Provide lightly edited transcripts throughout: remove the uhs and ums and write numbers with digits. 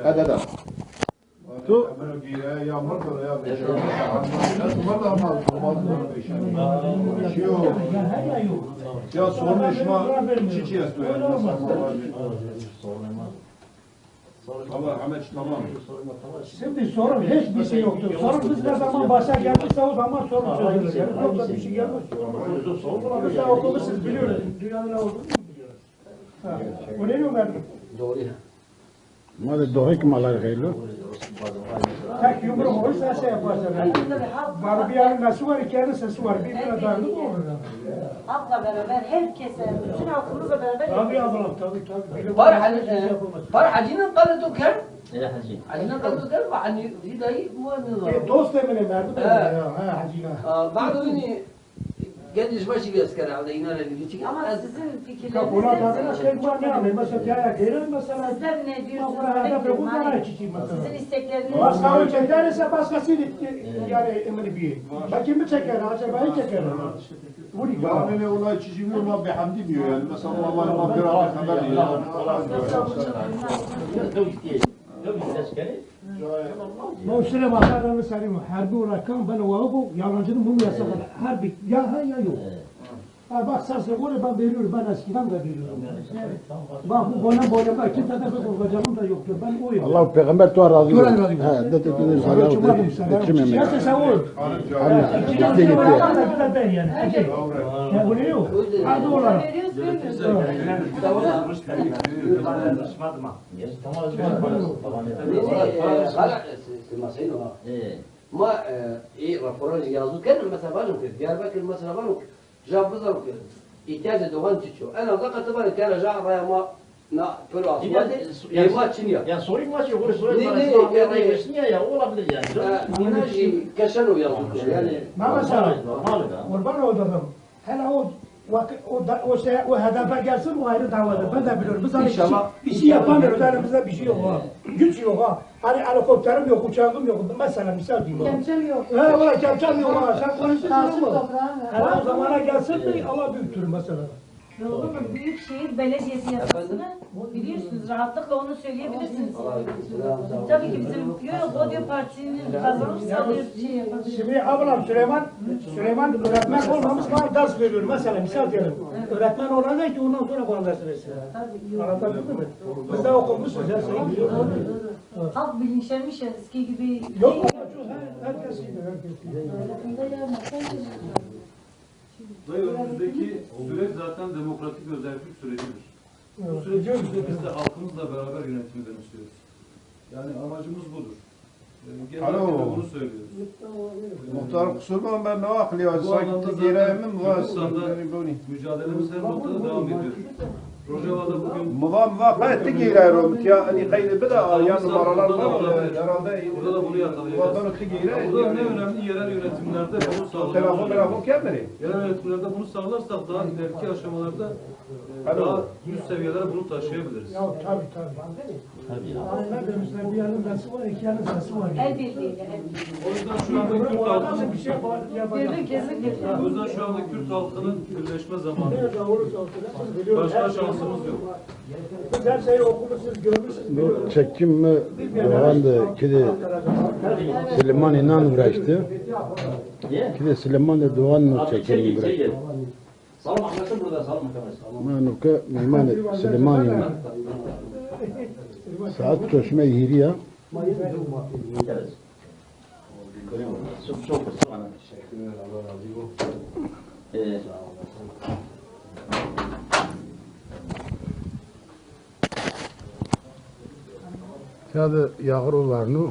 هذا ده تو ya sorunlaşma çiçeği istiyor yani. Allah Ahmet tamam. Şimdi sorun hiçbir şey yoktur. Sorun biz ne zaman başa gelmişse o zaman sorun çözülür. Yani yoksa bir şey gelmez. Mesela okulu siz biliyorsunuz. Dünyanın ne olduğunu biliyoruz. O ne diyor Merdim? Doğru. ماذا دوغيك مالار غيلو Tek yumruk olursa şey yaparsın. Var bir yarın nasıl var, iki yarın sesi var. Birbirine dayanık mı olur? Halkla beraber, herkese, bütün halkımızla beraber. Tabii ablam, tabii. فرحة قالت كم؟ عجينة قالت كم؟ يعني في داي مو Dost emine Merdim. Ha, hacina. بعده يعني قد ايش ماشي بيسكر على هنا اللي Ama sizin Kapına fikirleriniz tabii şey var ne yapayım? Mesela kaya gelir mesela. sizler ne diyorsunuz? Sizin istekleriniz. Başka çekerse başkası yani emri bir. Belki mi çeker? Acaba iyi çeker. Yani ne olay çiçeği olma bihamdi diyor yani. Mesela vallahi ma bir ara haber değil. Bu süre bakarlarını sarayım. Harbi olarakkan ben o yalancının bunu yasak. Harbi ya ha ya yok. Ha bak sen onu ben veriyorum. Ben eskiden de veriyorum. Bak bu bana bak iki tane de korkacağım da yoktur. Ben oyum. الله peygamber tu razı Dur, razı olsun. ha de Ölçümadım sana. Ya sen olur. İki gitti tane da güzel ben yani. Ya bu ne yok? Harbi olarak. Veriyoruz, vermiyoruz. ما ايه رافوران يازو كان مثلا بالو في دياربكر مثلا بالو جاب بزر احتياج دوغان تشو انا ضغط بالي كان جاء رايا ما نا كل اصوات يا ما تشنيا Ya sorayım maçı yok, sorayım Ne, bana. ne, Ya yani- versin ya olabilir yani. نيناجي كشنو يازو يعني Mehmet sana. Kurban oldum. Hele o hedefe gelsin o ayrı davadır. Ben de biliyorum. Biz hani bir şey yapamıyoruz. Elimizde bir şey yok ha. Güç yok ha. Hani helikopterim yok, uçağım yok. Mesela misal diyeyim. Kemçem yok. He valla kemçem yok ha. Sen konuşuyorsun Tasım ama. toprağın Hele o zamana gelsin de Allah büyüktür mesela. Olur mu? Büyükşehir Belediyesi yasasını biliyorsunuz. Rahatlıkla onu söyleyebilirsiniz. Tabii ki bizim yok o diyor partinin kazanırsa diyor şey yapabilir. Şimdi ablam Süleyman öğretmen olmamış bana ders veriyor. Mesela misal diyelim. Öğretmen olacak ki ondan sonra bana ders versin. Anlatabildim mi? Biz de okumuşuz her şeyi biliyoruz. Halk bilinçlenmiş ya eski gibi. Yok herkes iyi. Dayı önümüzdeki süreç zaten demokratik özellik sürecidir. Bu süreci biz de halkımızla beraber yönetimi benimsiyoruz. Yani amacımız budur. Genellikle bunu söylüyoruz. Muhtar kusurma ben ne akli var? Bu anlamda Sanki gireyim var. mücadelemiz her noktada devam ediyor. Rojava'da bugün Muvaffak girerim ki yani kaydı bir de yan numaralar var herhalde. burada da bunu yakalayacağız. Burada en önemli yerel yönetimlerde bunu sağlamak. Telefon kemleri. Yerel yönetimlerde bunu sağlarsak daha ileriki aşamalarda daha üst seviyelere bunu taşıyabiliriz. Ya tabii. Yani ne demişler bir yanın sesi var, iki yanın sesi var. El birliğiyle. O yüzden şu anda Kürt halkının Bir şey yapacak. Birlik kesinlikle. o yüzden şu anda Kürt halkının birleşme zamanı. Nerede olursa olsun biliyoruz. Başka şansımız yok. Biz her şeyi okumuşuz, görmüşüz, biliyoruz. çektim mi doğandı kedi Süleyman inan uğraştı kedi Süleyman da doğan çekelim bıraktı Salım arkadaşım burada, salım arkadaşım. manuka meyman Süleyman inan saat köşme yiriya Çok bana. Hadi yağrularını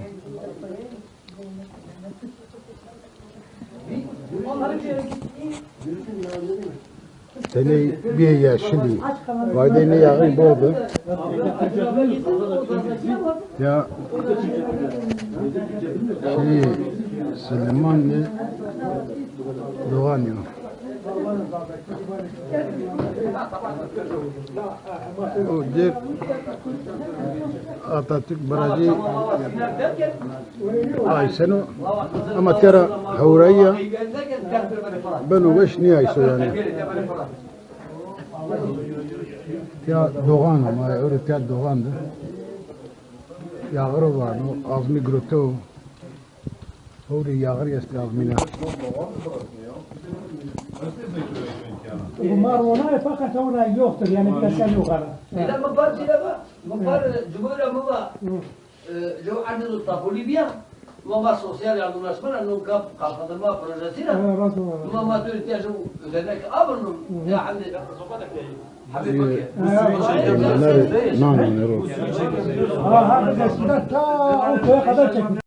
seni bir yaşlı vayda ne yağı boğdu ya şey Süleyman'la doğanıyor o diğer Atatürk barajı Ayşen'o ama tera havraya ben o beş niye Ayşe yani Ya Doğan ama öyle ya Doğan'dı. Yağır var, o Azmi Groto. Orada yağır yesti Azmi'ne. Bunlar ona fakat ona yoktur yani bir şey yok ara. إذا ما بار كذا بقى ما بار جمهورية ما بقى جو عدد الطابوليبيا ما سوسيال يعني الناس من إنه كاب قاعد ما بروجيتنا ما تقول تيجوا لذلك أبرنو يا عندي حبيبك Bunlar nane nero. Ha eskiden ta o köye kadar çekmiş.